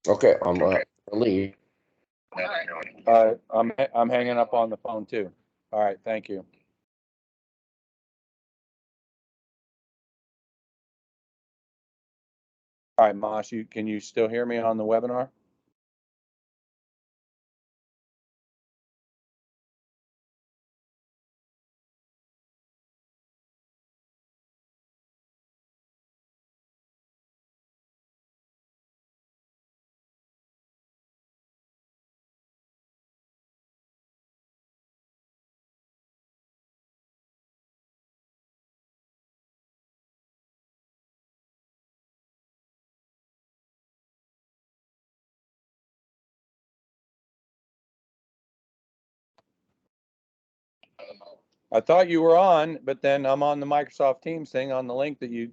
Okay, I'm leave. I'm hanging up on the phone too. All right, thank you. All right, Mosh, can you still hear me on the webinar? I thought you were on, but then I'm on the Microsoft Teams thing on the link that you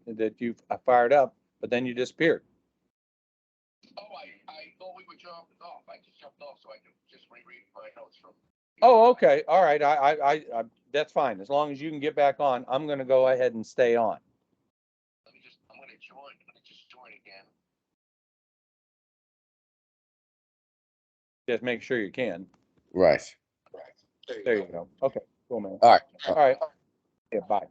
fired up, but then you disappeared. Oh, I thought we were jumping off. I just jumped off so I could just reread my notes from. Oh, okay. All right. That's fine. As long as you can get back on, I'm going to go ahead and stay on. I'm going to join. I'm going to just join again. Just make sure you can. Right. There you go. Okay, cool, man. All right. All right. Yeah, bye.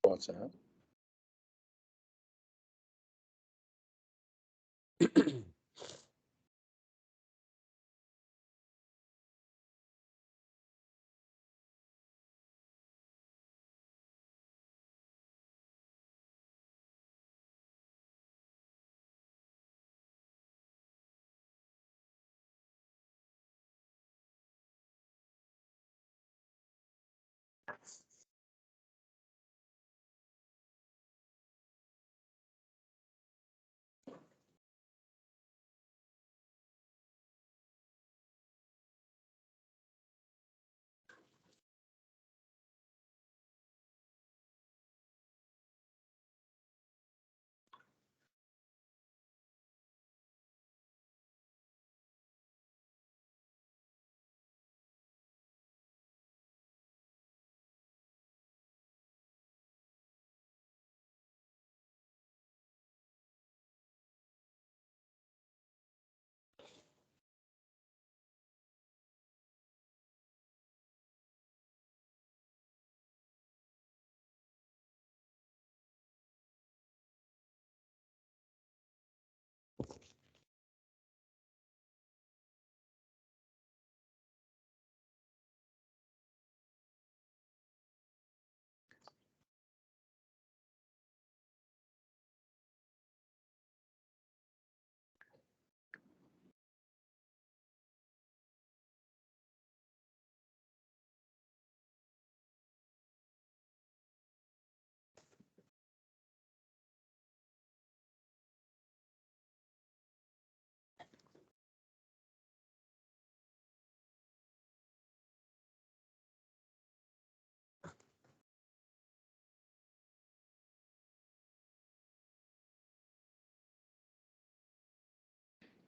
What's that?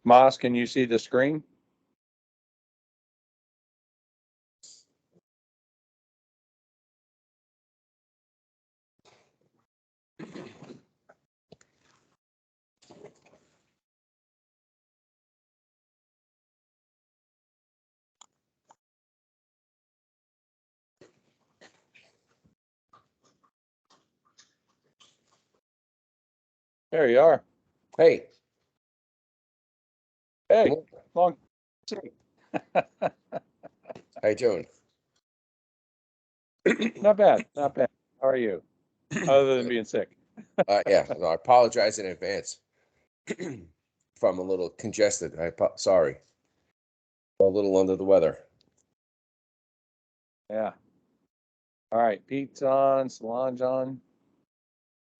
Moss, can you see the screen? There you are. Hey, Hey, long. how you doing? Not bad, not bad. How are you? Other than being sick. Yeah, no, I apologize in advance if I'm a little congested. Sorry, a little under the weather. Yeah. All right, Pete's on, Solange on,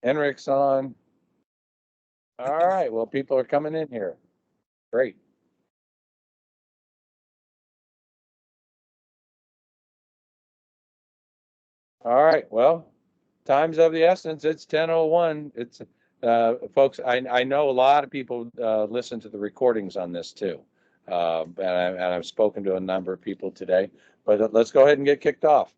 Henrik's on. All right, well, people are coming in here. Great. All right, well, time's of the essence. It's 10:01. It's folks, I know a lot of people listen to the recordings on this too. And I've spoken to a number of people today, but let's go ahead and get kicked off.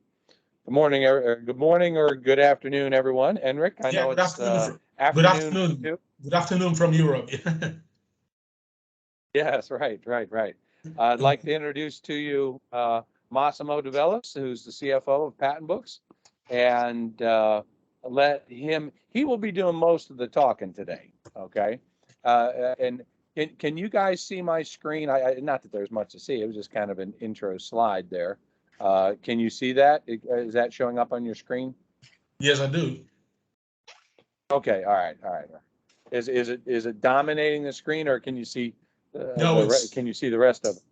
Good morning, good morning or good afternoon, everyone. Henrik, I know Good it's afternoon. Good afternoon afternoon. too. Good afternoon from Europe. Yes, right. I'd like to introduce to you Massimo DeVellis, who's the CFO of PatentBooks, and let him. He will be doing most of the talking today. Okay, and can you guys see my screen? Not that there's much to see. It was just kind of an intro slide there. Can you see that? Is that showing up on your screen? Yes, I do. Okay, all right. Is it dominating the screen, or can you see No, can you see the rest of it?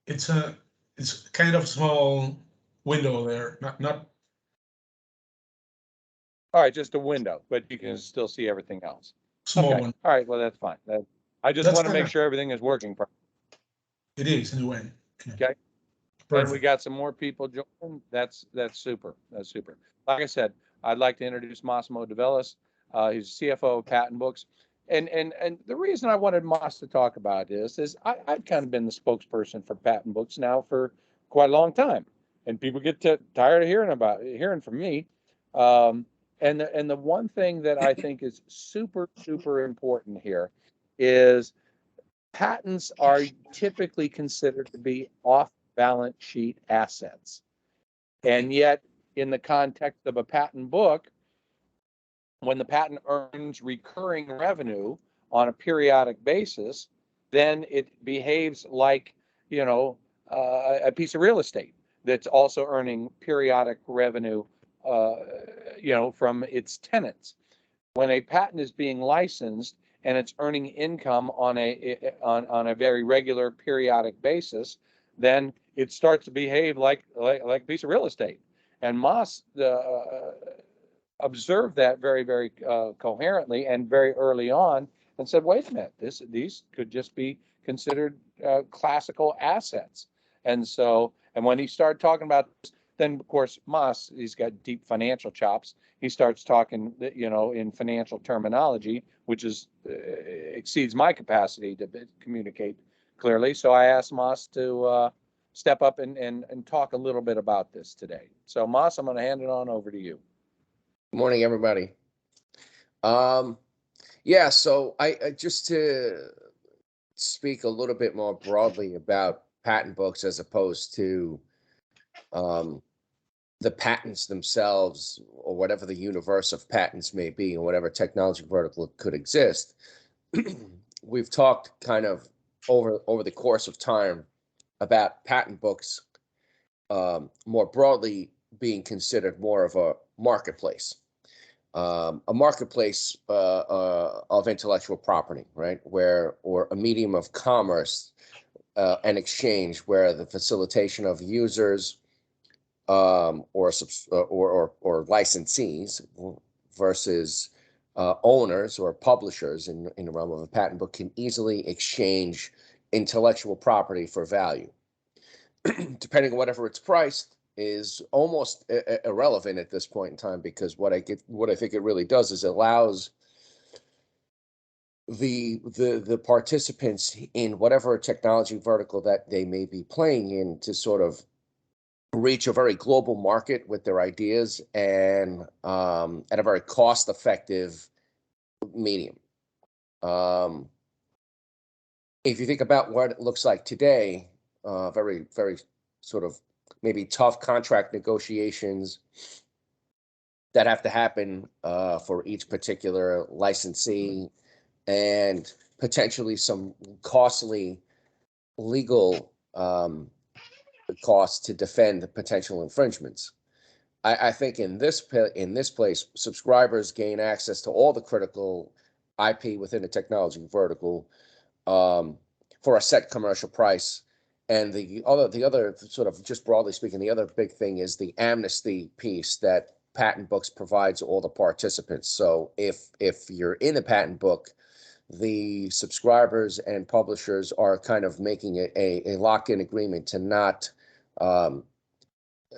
it's a it's kind of small window there. Not All right, just a window, but you can still see everything else. small Okay, one. all right, well, that's fine. I just That's want to make better. sure everything is working properly. It is in a way. Okay. And we Perfect. got some more people joining. That's super. That's super. Like I said, I'd like to introduce Massimo DeVellis. He's CFO of PatentBooks. And the reason I wanted Moss to talk about this is I've kind of been the spokesperson for PatentBooks now for quite a long time. And people get tired of hearing from me. Um, and the one thing that I think is super important here is patents are typically considered to be off balance sheet assets. And yet, in the context of a patent book, when the patent earns recurring revenue on a periodic basis, then it behaves like, you know, a piece of real estate that's also earning periodic revenue, uh, from its tenants. When a patent is being licensed and it's earning income on a very regular periodic basis, then it starts to behave like a piece of real estate. And Moss observed that very, very coherently and very early on, and said, "Wait a minute, these could just be considered classical assets." And when he started talking about this, then of course Moss, he's got deep financial chops. He starts talking, in financial terminology, which exceeds my capacity to communicate clearly. So I asked Moss to step up and talk a little bit about this today. So Moss, I'm going to hand it on over to you. Good morning, everybody. Yeah, so I just to speak a little bit more broadly about patent books as opposed to the patents themselves, or whatever the universe of patents may be, and whatever technology vertical could exist. We've talked kind of over the course of time about patent books more broadly being considered more of a marketplace of intellectual property, right? Or a medium of commerce and exchange, where the facilitation of users or licensees versus owners or publishers in the realm of a patent book can easily exchange intellectual property for value. Depending on whatever it's priced, is almost irrelevant at this point in time, because what I think it really does is allows the participants in whatever technology vertical that they may be playing in to sort of reach a very global market with their ideas, and at a very cost-effective medium. If you think about what it looks like today, very, very sort of maybe tough contract negotiations that have to happen for each particular licensee, and potentially some costly legal costs to defend the potential infringements. I think in this place, subscribers gain access to all the critical IP within the technology vertical for a set commercial price. And the other sort of, just broadly speaking, the other big thing is the amnesty piece that patent books provides all the participants. So if you're in a patent book, the subscribers and publishers are kind of making it a lock-in agreement to not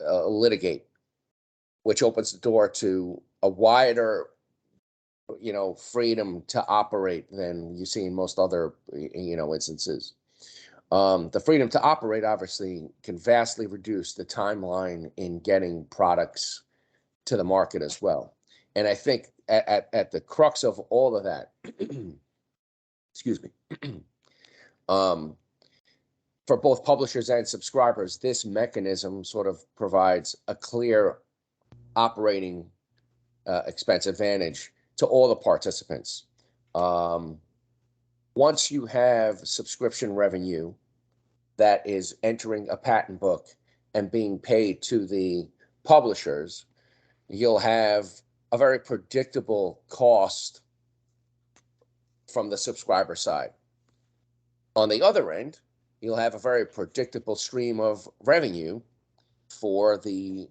litigate, which opens the door to a wider, freedom to operate than you see in most other, instances. The freedom to operate obviously can vastly reduce the timeline in getting products to the market as well. And I think at the crux of all of that, excuse me, for both publishers and subscribers, this mechanism sort of provides a clear operating expense advantage to all the participants. Once you have subscription revenue that is entering a patent book and being paid to the publishers, you'll have a very predictable cost from the subscriber side. On the other end, you'll have a very predictable stream of revenue for the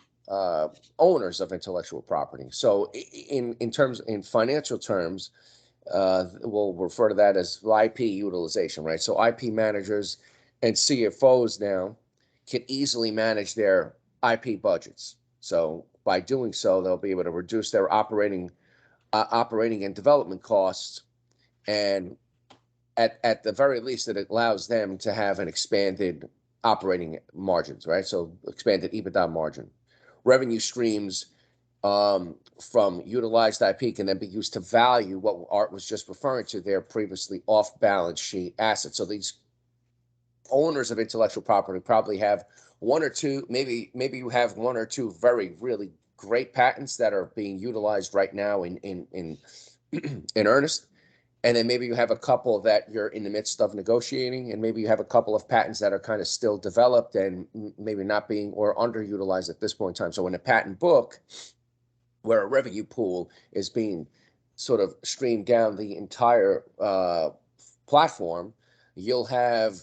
owners of intellectual property. So in financial terms, we'll refer to that as IP utilization, right? So IP managers and CFOs now can easily manage their IP budgets. So by doing so, they'll be able to reduce their operating and development costs, and at the very least, it allows them to have an expanded operating margins, right? So expanded EBITDA margin. Revenue streams from utilized IP can then be used to value what Art was just referring to, their previously off-balance sheet assets. So these owners of intellectual property probably have one or two, maybe you have one or two very, really great patents that are being utilized right now in earnest. And then maybe you have a couple that you're in the midst of negotiating, and maybe you have a couple of patents that are kind of still developed and maybe not being or underutilized at this point in time. So in a patent book, where a revenue pool is being sort of streamed down the entire platform, you'll have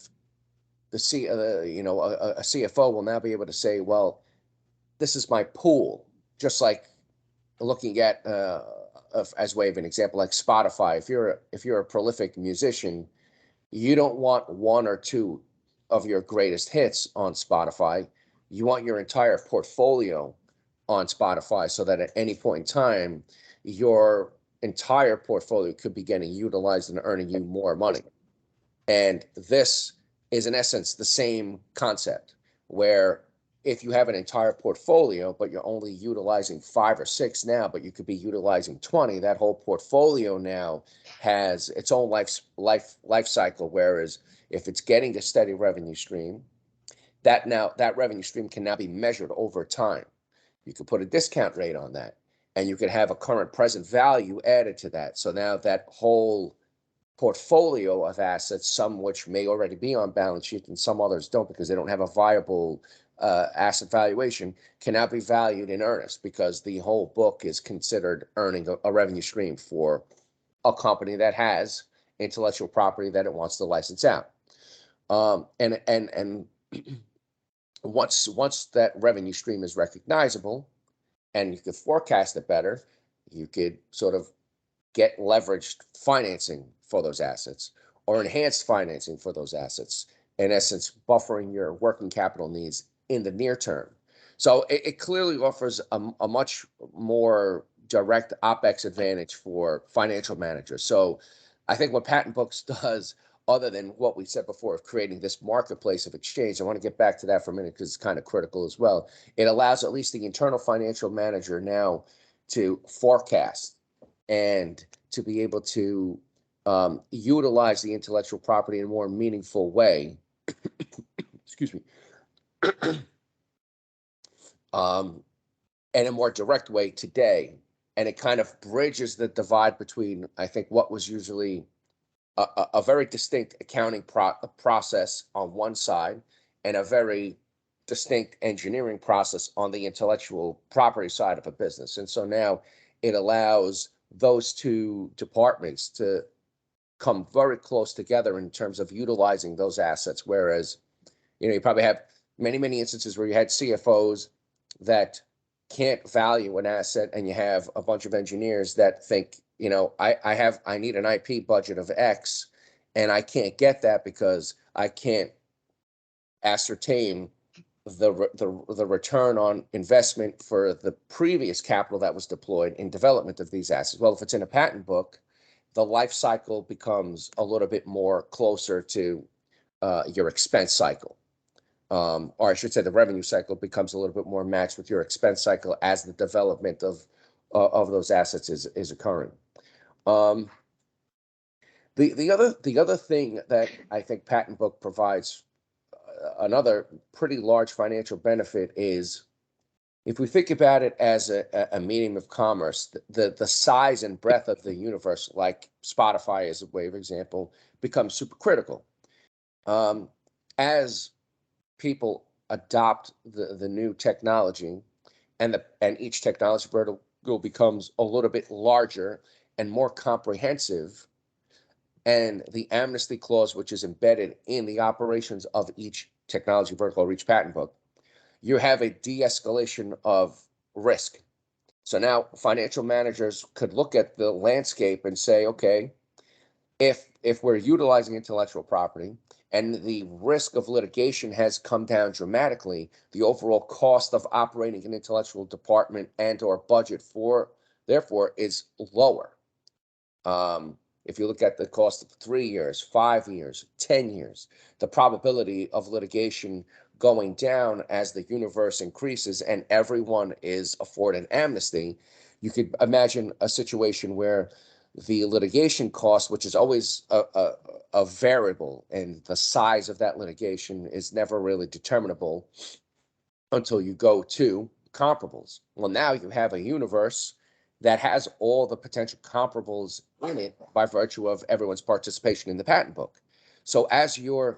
a CFO will now be able to say, well, this is my pool, just like looking at as way of an example, like Spotify. If you're a prolific musician, you don't want one or two of your greatest hits on Spotify. You want your entire portfolio on Spotify, so that at any point in time, your entire portfolio could be getting utilized and earning you more money. And this is in essence the same concept, where if you have an entire portfolio, but you're only utilizing 5 or 6 now, but you could be utilizing 20, that whole portfolio now has its own life cycle. Whereas if it's getting a steady revenue stream, that revenue stream can now be measured over time. You could put a discount rate on that, and you could have a current present value added to that. So now that whole portfolio of assets, some which may already be on balance sheet and some others don't because they don't have a viable asset valuation, can now be valued in earnest, because the whole book is considered earning a revenue stream for a company that has intellectual property that it wants to license out. And once that revenue stream is recognizable and you could forecast it better, you could sort of get leveraged financing for those assets or enhanced financing for those assets, in essence, buffering your working capital needs in the near term. So it clearly offers a much more direct OpEx advantage for financial managers. So I think what PatentBooks does, other than what we said before of creating this marketplace of exchange, I want to get back to that for a minute because it's kind of critical as well. It allows at least the internal financial manager now to forecast and to be able to utilize the intellectual property in a more meaningful way. Excuse me. In a more direct way today. And it kind of bridges the divide between, I think, what was usually a very distinct accounting process on one side and a very distinct engineering process on the intellectual property side of a business. And so now it allows those two departments to come very close together in terms of utilizing those assets. Whereas, you probably have many instances where you had CFOs that can't value an asset, and you have a bunch of engineers that think, I need an IP budget of X, and I can't get that because I can't ascertain the return on investment for the previous capital that was deployed in development of these assets. Well, if it's in a patent book, the life cycle becomes a little bit more closer to your expense cycle. Or I should say the revenue cycle becomes a little bit more matched with your expense cycle as the development of those assets is occurring. The other thing that I think Patent Book provides another pretty large financial benefit is, if we think about it as a medium of commerce, the size and breadth of the universe, like Spotify as a way of example, becomes super critical. As people adopt the new technology, and each technology vertical becomes a little bit larger and more comprehensive, and the amnesty clause, which is embedded in the operations of each technology vertical or each patent book, you have a de-escalation of risk. So now financial managers could look at the landscape and say, okay, if we're utilizing intellectual property and the risk of litigation has come down dramatically, the overall cost of operating an intellectual department and or budget therefore is lower. If you look at the cost of 3 years, 5 years, 10 years, the probability of litigation going down as the universe increases and everyone is afforded amnesty, you could imagine a situation where the litigation cost, which is always a variable, and the size of that litigation is never really determinable until you go to comparables. Well, now you have a universe that has all the potential comparables in it by virtue of everyone's participation in the patent book. So as you're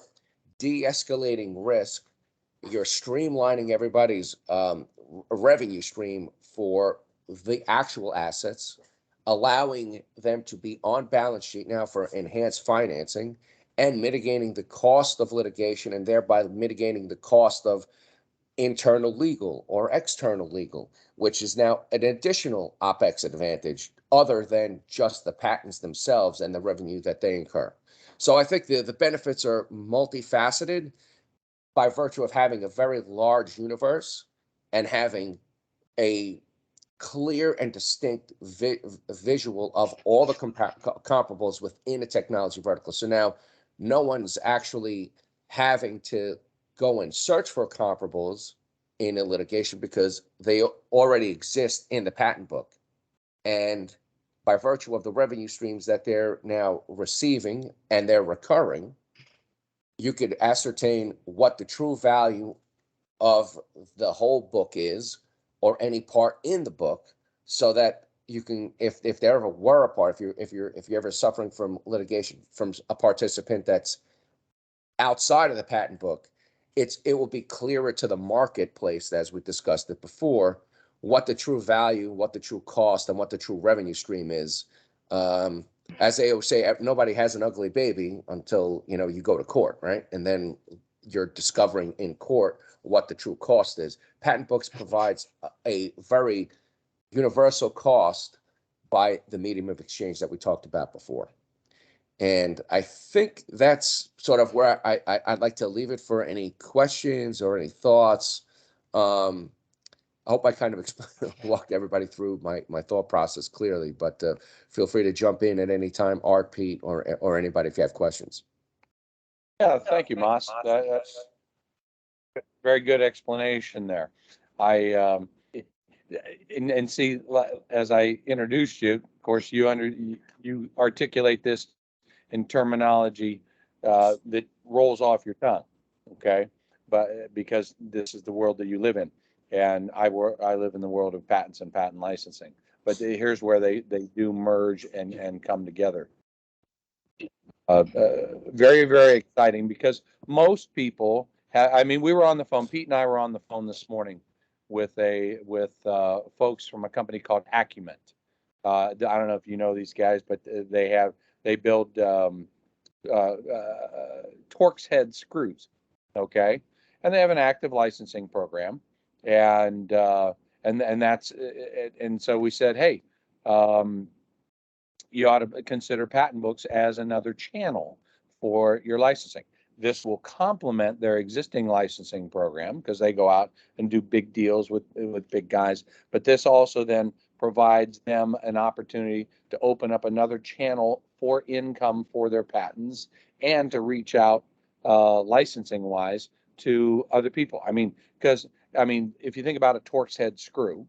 de-escalating risk, you're streamlining everybody's revenue stream for the actual assets, allowing them to be on balance sheet now for enhanced financing, and mitigating the cost of litigation, and thereby mitigating the cost of internal legal or external legal, which is now an additional OpEx advantage other than just the patents themselves and the revenue that they incur. So I think the benefits are multifaceted by virtue of having a very large universe and having a clear and distinct visual of all the comparables within a technology vertical. So now no one's actually having to go and search for comparables in a litigation because they already exist in the patent book. And by virtue of the revenue streams that they're now receiving and they're recurring, you could ascertain what the true value of the whole book is, or any part in the book, so that you can, if there ever were a part, if you're ever suffering from litigation from a participant that's outside of the patent book, it will be clearer to the marketplace, as we discussed it before, what the true value, what the true cost, and what the true revenue stream is. As they always say, nobody has an ugly baby until you go to court, right? And then you're discovering in court what the true cost is. PatentBooks provides a very universal cost by the medium of exchange that we talked about before. And I think that's sort of where I'd like to leave it for any questions or any thoughts. I hope I kind of walked everybody through my thought process clearly, but feel free to jump in at any time, Art, Pete, or anybody if you have questions. Yeah, thank you, Moss. That's very good explanation there. I and see, as I introduced you, of course, you articulate this in terminology that rolls off your tongue, okay? But because this is the world that you live in, and I live in the world of patents and patent licensing. But here's where they do merge and come together. Very, very exciting, because most people I mean, we were on the phone. Pete and I were on the phone this morning with folks from a company called Acument. I don't know if you know these guys, but they build Torx head screws, okay, and they have an active licensing program, and that's and so we said, hey, you ought to consider PatentBooks as another channel for your licensing. This will complement their existing licensing program because they go out and do big deals with big guys. But this also then provides them an opportunity to open up another channel for income for their patents and to reach out licensing wise to other people. I mean, because if you think about a Torx head screw,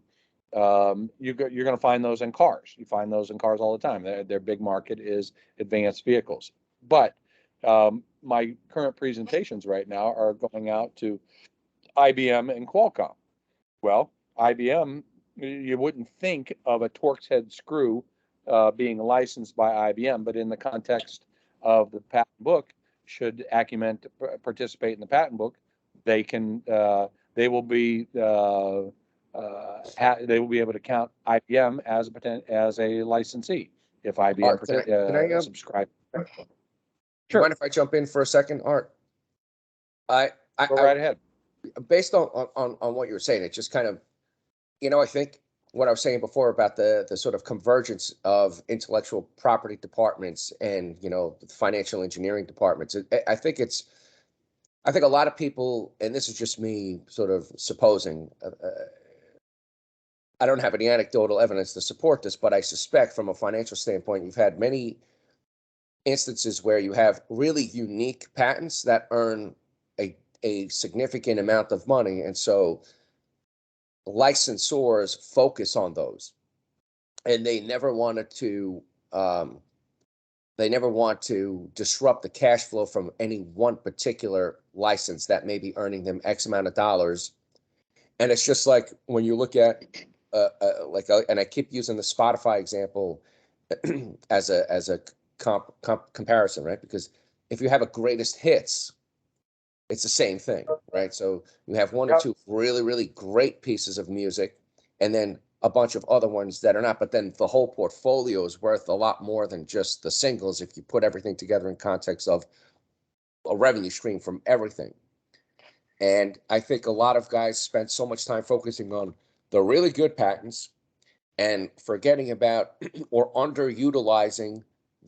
you're going to find those in cars. You find those in cars all the time. Their big market is advanced vehicles. But my current presentations right now are going out to IBM and Qualcomm. Well, IBM, you wouldn't think of a Torx head screw being licensed by IBM, but in the context of the patent book, should Acument participate in the patent book, they can. They will be. They will be able to count IBM as a licensee if IBM Art, can I subscribe. Sure. Mind if I jump in for a second, Art? Go right ahead. Based on what you were saying, it just kind of, I think what I was saying before about the sort of convergence of intellectual property departments and the financial engineering departments. I think a lot of people, and this is just me sort of supposing. I don't have any anecdotal evidence to support this, but I suspect from a financial standpoint, you've had many instances where you have really unique patents that earn a significant amount of money. And so licensors focus on those, and they never want to disrupt the cash flow from any one particular license that may be earning them X amount of dollars. And it's just like when you look at and I keep using the Spotify example as a comparison, right? Because if you have a greatest hits, it's the same thing, right? So you have one or Yep. two really, really great pieces of music, and then a bunch of other ones that are not. But then the whole portfolio is worth a lot more than just the singles if you put everything together in context of a revenue stream from everything. And I think a lot of guys spend so much time focusing on the really good patents and forgetting about or underutilizing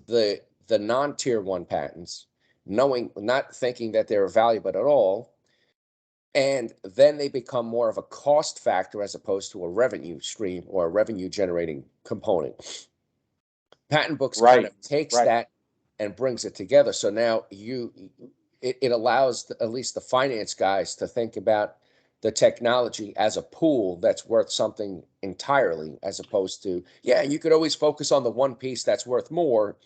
the non-tier one patents, not thinking that they're valuable at all. And then they become more of a cost factor as opposed to a revenue stream or a revenue generating component. PatentBooks kind of takes right. that and brings it together. So now it allows at least the finance guys to think about the technology as a pool that's worth something entirely, as opposed to, yeah, you could always focus on the one piece that's worth more.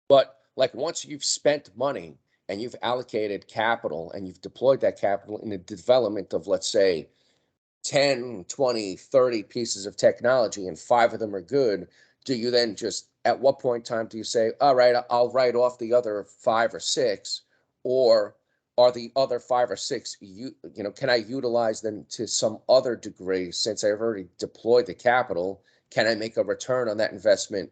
But like once you've spent money and you've allocated capital and you've deployed that capital in the development of, let's say, 10, 20, 30 pieces of technology and 5 of them are good, do you then just, at what point in time do you say, all right, I'll write off the other 5 or 6, or are the other 5 or 6, can I utilize them to some other degree since I've already deployed the capital? Can I make a return on that investment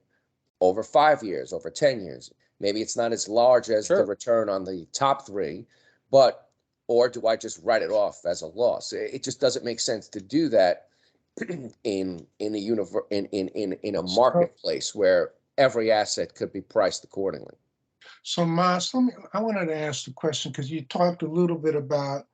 over 5 years, over 10 years? Maybe it's not as large as the return on the top 3, but or do I just write it off as a loss? It just doesn't make sense to do that in a marketplace where every asset could be priced accordingly. So, Mas, I wanted to ask the question because you talked a little bit about,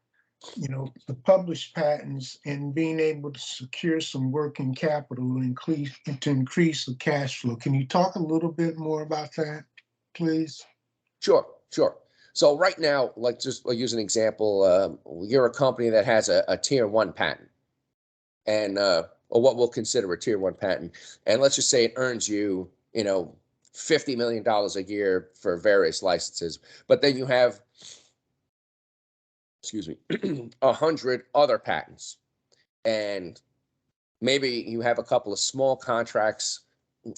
the published patents and being able to secure some working capital to increase the cash flow. Can you talk a little bit more about that, please? Sure. So right now, like just use an example, you're a company that has a tier 1 patent, and or what we'll consider a tier 1 patent, and let's just say it earns you, $50 million a year for various licenses, but then you have, excuse me, 100 other patents, and maybe you have a couple of small contracts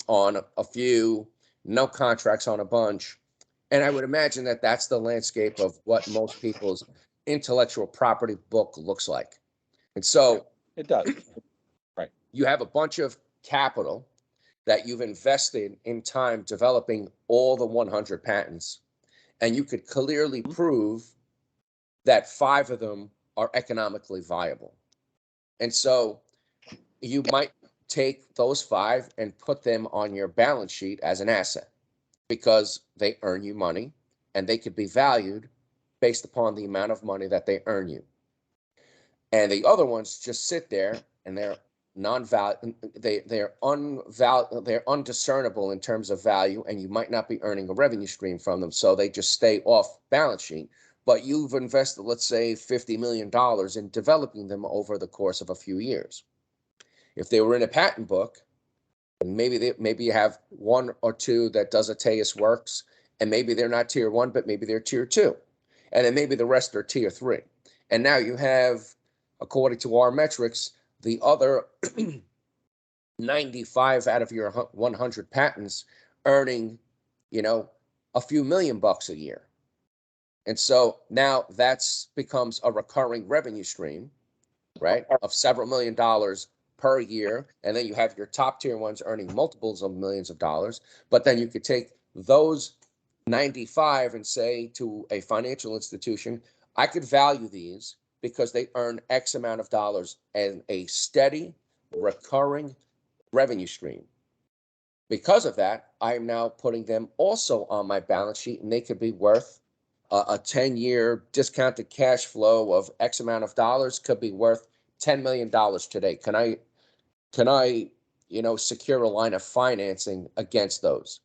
on a few, no contracts on a bunch. And I would imagine that that's the landscape of what most people's intellectual property book looks like. And so It does. Right. you have a bunch of capital that you've invested in time developing all the 100 patents, and you could clearly prove that 5 of them are economically viable. And so you might take those 5 and put them on your balance sheet as an asset because they earn you money and they could be valued based upon the amount of money that they earn you. And the other ones just sit there and they're they're undiscernible in terms of value, and you might not be earning a revenue stream from them, so they just stay off balance sheet. But you've invested, let's say, $50 million in developing them over the course of a few years. If they were in a patent book, maybe you have 1 or 2 that does Ateus works, and maybe they're not tier 1, but maybe they're tier 2, and then maybe the rest are tier 3. And now you have, according to our metrics, the other 95 out of your 100 patents earning, a few $1,000,000 a year. And so now that's becomes a recurring revenue stream, right, of several $1,000,000 per year. And then you have your top tier ones earning multiples of millions of dollars. But then you could take those 95 and say to a financial institution, I could value these because they earn X amount of dollars and a steady, recurring revenue stream. Because of that, I am now putting them also on my balance sheet, and they could be worth a 10-year discounted cash flow of X amount of dollars could be worth $10 million today. Can I, secure a line of financing against those?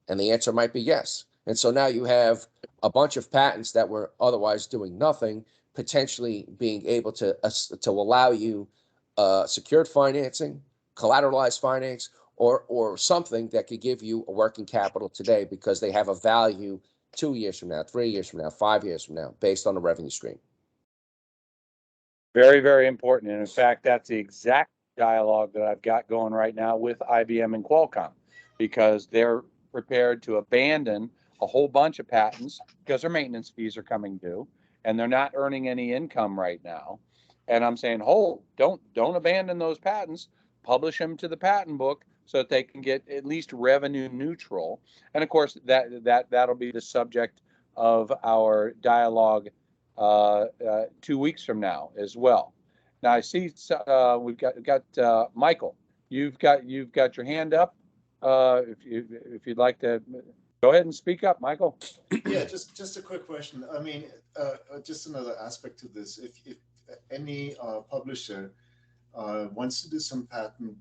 And the answer might be yes. And so now you have a bunch of patents that were otherwise doing nothing, potentially being able to allow you secured financing, collateralized finance, or something that could give you a working capital today because they have a value 2 years from now, 3 years from now, 5 years from now, based on a revenue stream. Very, very important. And in fact, that's the exact dialogue that I've got going right now with IBM and Qualcomm, because they're prepared to abandon a whole bunch of patents because their maintenance fees are coming due and they're not earning any income right now. And I'm saying, hold, don't abandon those patents, publish them to the patent book so that they can get at least revenue neutral. And of course, that'll be the subject of our dialogue 2 weeks from now as well. Now I see we've got Michael. You've got your hand up. If you'd like to go ahead and speak up, Michael. Yeah, just a quick question. I mean, just another aspect to this. If any publisher wants to do some patent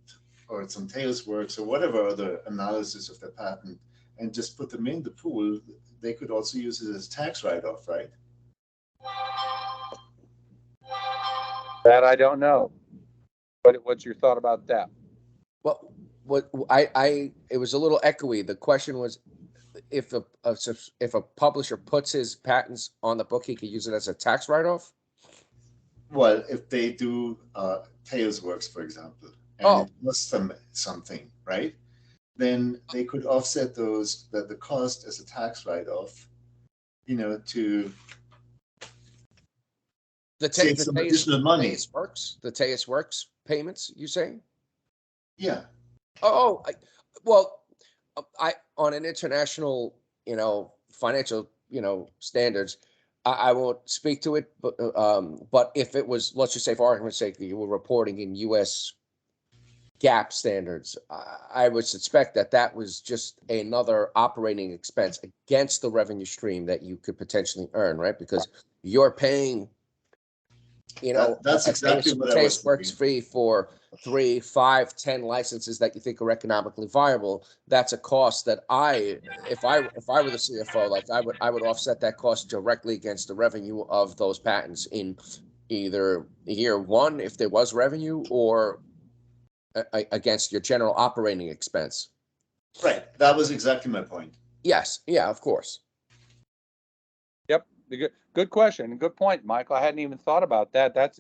or some tails works or whatever other analysis of their patent and just put them in the pool, they could also use it as tax write-off, right? That I don't know. What's your thought about that? Well, what it was a little echoey. The question was, if a publisher puts his patents on the book, he could use it as a tax write-off. Well, if they do tails works, for example, and it costs them something, right? Then they could offset the cost as a tax write-off, to save some additional money. The Tejas Works payments, you say? Yeah. Well, I on an international, financial, standards, I won't speak to it, but if it was, let's just say for argument's sake, that you were reporting in U.S. GAAP standards, I would suspect that was just another operating expense against the revenue stream that you could potentially earn, right? Because you're paying, that's exactly what I was Works fee for 3, 5, 10 licenses that you think are economically viable. That's a cost that if I were the CFO, like I would offset that cost directly against the revenue of those patents in either year one, if there was revenue, or against your general operating expense. Right. That was exactly my point. Yes. Yeah, of course. Yep. Good question. Good point, Michael. I hadn't even thought about that. It's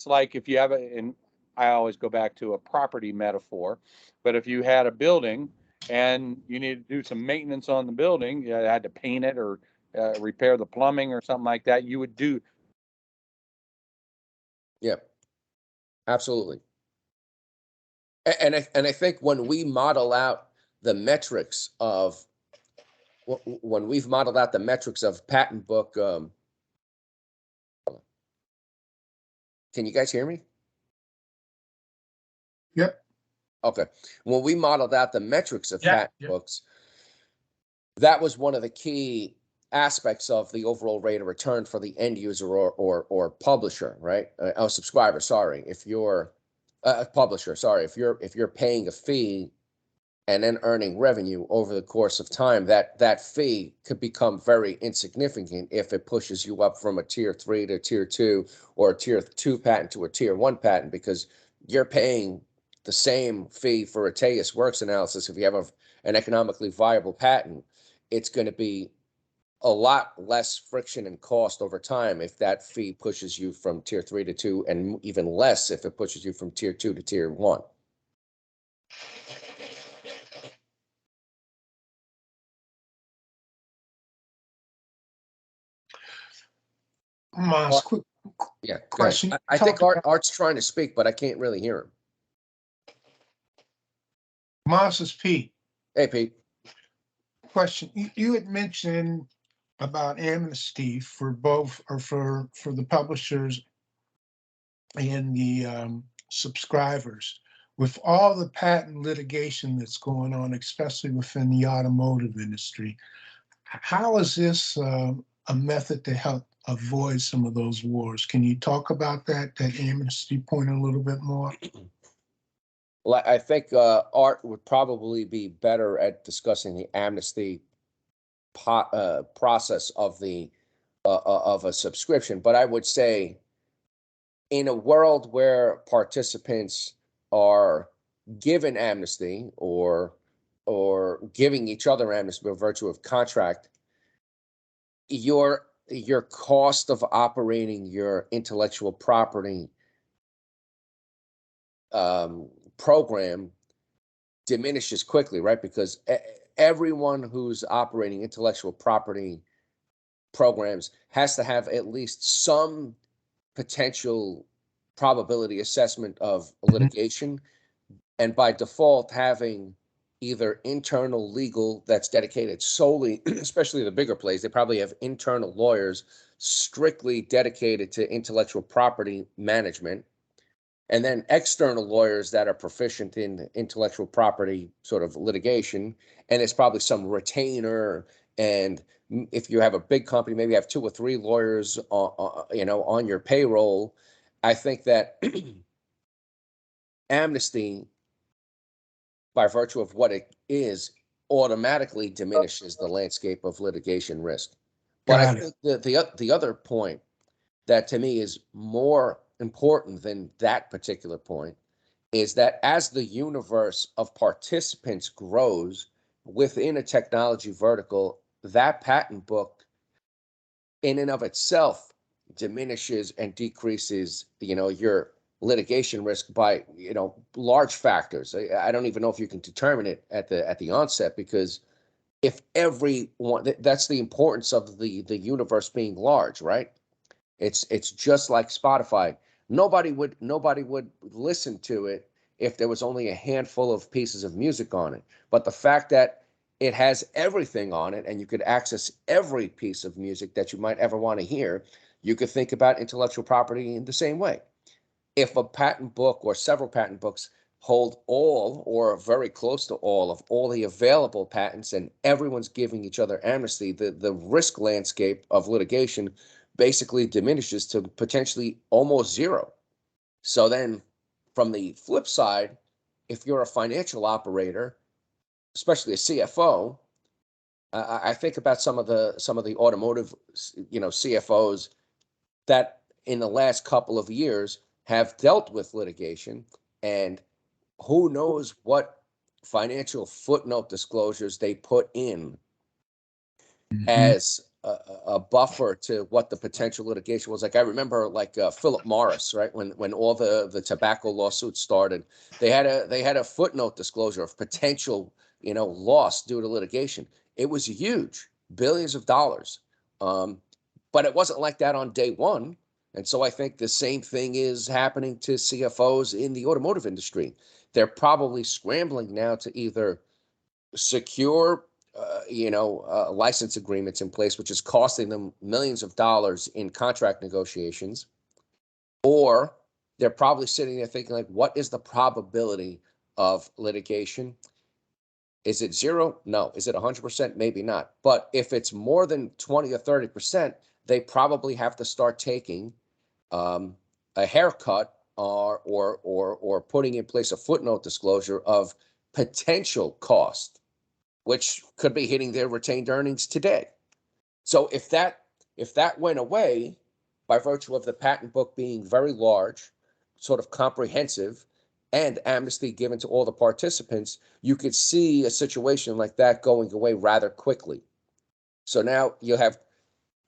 like if you have and I always go back to a property metaphor, but if you had a building and you need to do some maintenance on the building, you had to paint it or repair the plumbing or something like that, you would do. Yeah, absolutely. And I think when we model out the metrics of when we've modeled out the metrics of patent book, can you guys hear me? Yep. Okay. When we modeled out the metrics of patent Yep. books, that was one of the key aspects of the overall rate of return for the end user or publisher, right? Subscriber, sorry. If you're a publisher, sorry, if you're paying a fee and then earning revenue over the course of time, that fee could become very insignificant if it pushes you up from a tier 3 to tier 2 or a tier 2 patent to a tier 1 patent, because you're paying the same fee for a Tejas Works analysis. If you have an economically viable patent, it's going to be a lot less friction and cost over time if that fee pushes you from tier 3 to 2, and even less if it pushes you from tier 2 to tier 1. Mas, quick Yeah, question. I think Art's trying to speak, but I can't really hear him. Mas is Pete. Hey, Pete. Question. You had mentioned about amnesty for both, or for the publishers and the subscribers. With all the patent litigation that's going on, especially within the automotive industry, how is this a method to help avoid some of those wars? Can you talk about that amnesty point a little bit more? Well, I think Art would probably be better at discussing the amnesty process of a subscription. But I would say, in a world where participants are given amnesty or giving each other amnesty by virtue of contract, you're your cost of operating your intellectual property program diminishes quickly, right? Because everyone who's operating intellectual property programs has to have at least some potential probability assessment of litigation, and by default having either internal legal that's dedicated solely, especially the bigger plays, they probably have internal lawyers strictly dedicated to intellectual property management, and then external lawyers that are proficient in intellectual property sort of litigation, and it's probably some retainer. And if you have a big company, maybe you have 2 or 3 lawyers on your payroll. I think that amnesty, by virtue of what it is, automatically diminishes the landscape of litigation risk. But I Got it. think the other point that to me is more important than that particular point is that as the universe of participants grows within a technology vertical, that patent book in and of itself diminishes and decreases, your litigation risk by, large factors. I don't even know if you can determine it at the onset, because if everyone, that's the importance of the universe being large, right? It's just like Spotify. Nobody would listen to it if there was only a handful of pieces of music on it. But the fact that it has everything on it and you could access every piece of music that you might ever want to hear, you could think about intellectual property in the same way. If a patent book or several patent books hold all or very close to all of all the available patents and everyone's giving each other amnesty, the risk landscape of litigation basically diminishes to potentially almost zero. So then from the flip side, if you're a financial operator, especially a CFO, I think about some of the automotive, CFOs that in the last couple of years have dealt with litigation, and who knows what financial footnote disclosures they put in as a buffer to what the potential litigation was. Like I remember, like Philip Morris, right? When all the tobacco lawsuits started, they had a footnote disclosure of potential, loss due to litigation. It was huge, billions of dollars. But it wasn't like that on day one. And so I think the same thing is happening to CFOs in the automotive industry. They're probably scrambling now to either secure license agreements in place, which is costing them millions of dollars in contract negotiations, or they're probably sitting there thinking, like, what is the probability of litigation? Is it 0? No. Is it 100%? Maybe not. But if it's more than 20 or 30%, they probably have to start taking a haircut or putting in place a footnote disclosure of potential cost, which could be hitting their retained earnings today. So if that went away, by virtue of the patent book being very large, sort of comprehensive, and amnesty given to all the participants, you could see a situation like that going away rather quickly. So now you have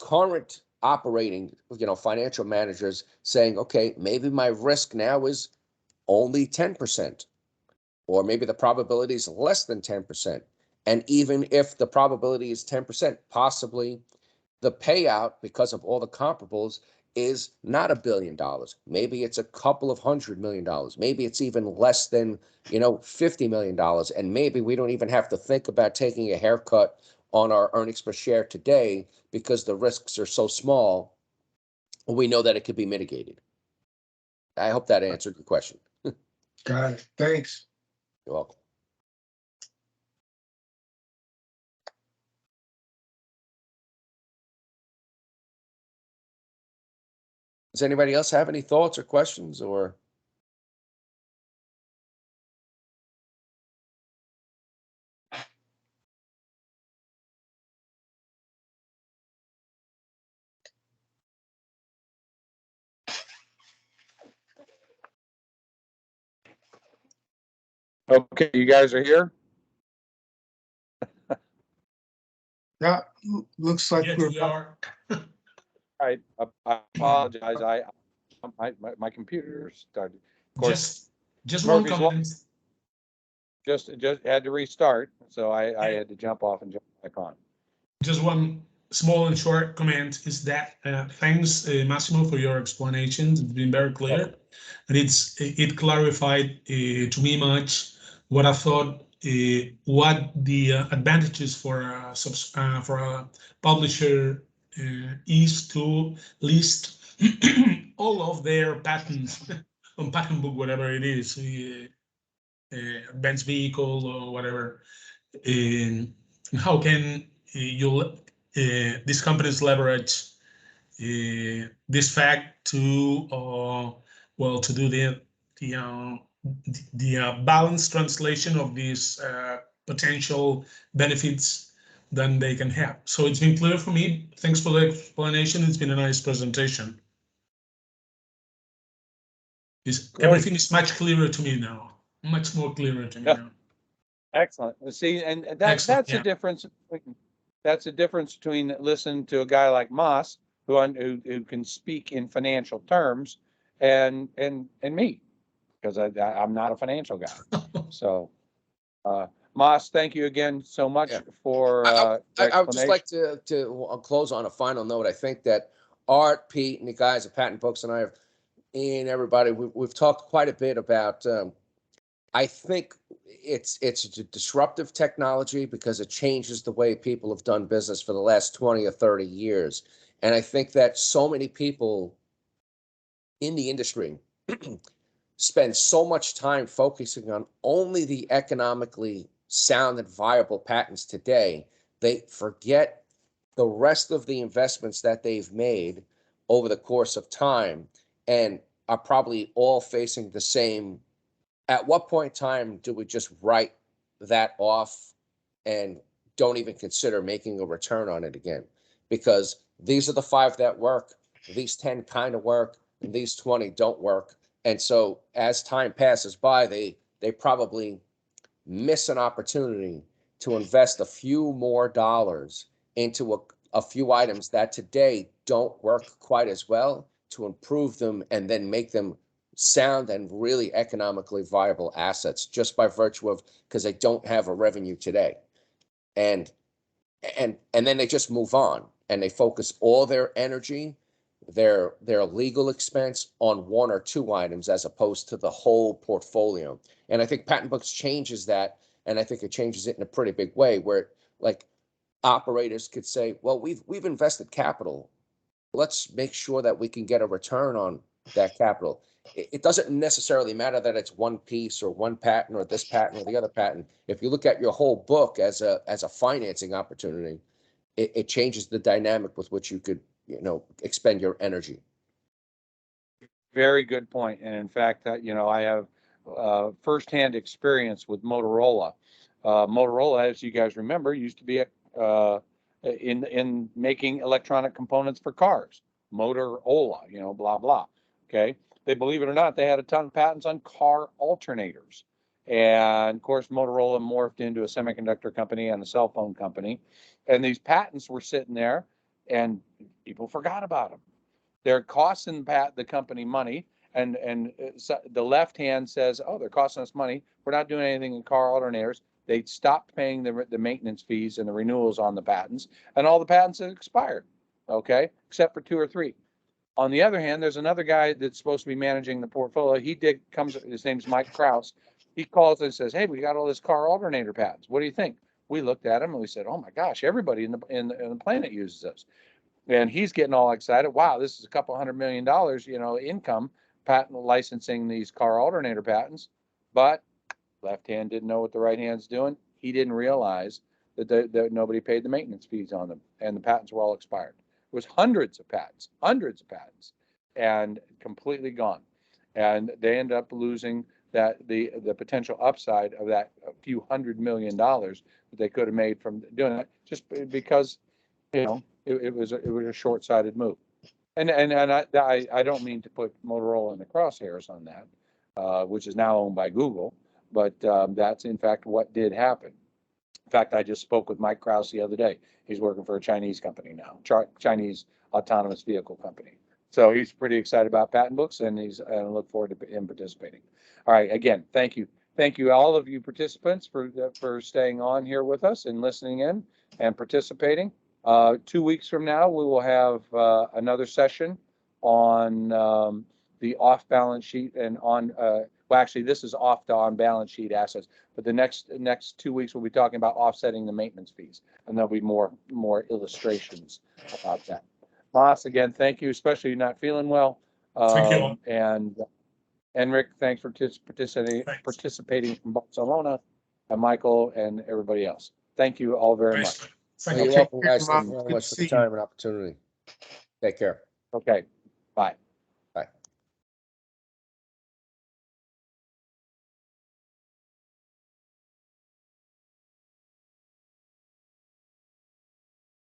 current operating, financial managers saying, okay, maybe my risk now is only 10%. Or maybe the probability is less than 10%. And even if the probability is 10%, possibly the payout, because of all the comparables, is not $1 billion. Maybe it's a couple of $100 million. Maybe it's even less than, $50 million. And maybe we don't even have to think about taking a haircut on our earnings per share today because the risks are so small. We know that it could be mitigated. I hope that answered your question. Got it. Thanks. You're welcome. Does anybody else have any thoughts or questions or? Okay, you guys are here? Yeah, looks like Yes, we're we are. I apologize. My computer started. Of course, Just one Murphy's Law comment. just had to restart, so I had to jump off and jump back on. Just one small and short comment is that thanks, Massimo, for your explanations. It's been very clear, and it clarified to me much what I thought. What the advantages for a publisher is to list all of their patents on patent book, whatever it is, advanced vehicle or whatever. How can these companies leverage this fact to well, to do the uh, balanced translation of these potential benefits then they can have. So it's been clear for me. Thanks for the explanation. It's been a nice presentation. Everything is much clearer to me now. Much more clearer to me now. Excellent. See, and Excellent, that's yeah. the difference. That's the difference between listening to a guy like Moss, who can speak in financial terms, and me, because I'm not a financial guy. So, Moss, thank you again so much Yeah. for I would just explanation. like to close on a final note. I think that Art, Pete, and the guys at PatentBooks and I have, and everybody, we've talked quite a bit about. I think it's a disruptive technology because it changes the way people have done business for the last 20 or 30 years. And I think that so many people in the industry spend so much time focusing on only the economically sound and viable patents today, they forget the rest of the investments that they've made over the course of time and are probably all facing the same. At what point in time do we just write that off and don't even consider making a return on it again? Because these are the 5 that work, these 10 kind of work, and these 20 don't work. And so as time passes by, they probably miss an opportunity to invest a few more dollars into a few items that today don't work quite as well, to improve them and then make them sound and really economically viable assets just by virtue of because they don't have a revenue today. And then they just move on and they focus all their energy, their legal expense on 1 or 2 items as opposed to the whole portfolio. And I think PatentBooks changes that, and I think it changes it in a pretty big way where like operators could say, well, we've invested capital. Let's make sure that we can get a return on that capital. It doesn't necessarily matter that it's one piece or one patent or this patent or the other patent. If you look at your whole book as a financing opportunity, it changes the dynamic with which you could, expend your energy. Very good point. And in fact, I have firsthand experience with Motorola. Motorola, as you guys remember, used to be in making electronic components for cars. Motorola, blah blah. Okay, believe it or not, they had a ton of patents on car alternators, and of course, Motorola morphed into a semiconductor company and a cell phone company, and these patents were sitting there, and people forgot about them. They're costing the company money, and so the left hand says, "Oh, they're costing us money. We're not doing anything in car alternators." They stopped paying the maintenance fees and the renewals on the patents, and all the patents have expired. Okay, except for 2 or 3. On the other hand, there's another guy that's supposed to be managing the portfolio. His name's Mike Krause. He calls and says, "Hey, we got all this car alternator patents. What do you think?" We looked at him and we said, "Oh my gosh, everybody in the planet uses those." And he's getting all excited. Wow, this is a couple $100 million, income patent licensing these car alternator patents. But left hand didn't know what the right hand's doing. He didn't realize that nobody paid the maintenance fees on them, and the patents were all expired. It was hundreds of patents, and completely gone. And they ended up losing the potential upside of that a few $100 million that they could have made from doing it, just because it was a short-sighted move. And I don't mean to put Motorola in the crosshairs on that, which is now owned by Google, but that's in fact what did happen. In fact, I just spoke with Mike Krause the other day. He's working for a Chinese company now, Chinese autonomous vehicle company. So he's pretty excited about PatentBooks, and I look forward to him participating. All right, again, thank you. Thank you, all of you participants, for staying on here with us and listening in and participating. 2 weeks from now, we will have another session on the off-balance sheet and on, well, actually, this is off to on-balance sheet assets. But the next 2 weeks, we'll be talking about offsetting the maintenance fees, and there'll be more illustrations about that. Mas, again, thank you, especially you're not feeling well. Thank you all. And Rick, thanks for participating from Barcelona, and Michael and everybody else. Thank you all very much. Thank You're you. welcome, guys. Take care, Thank you very Mom. much for Good the to see you. time and opportunity. Take care. Okay, bye.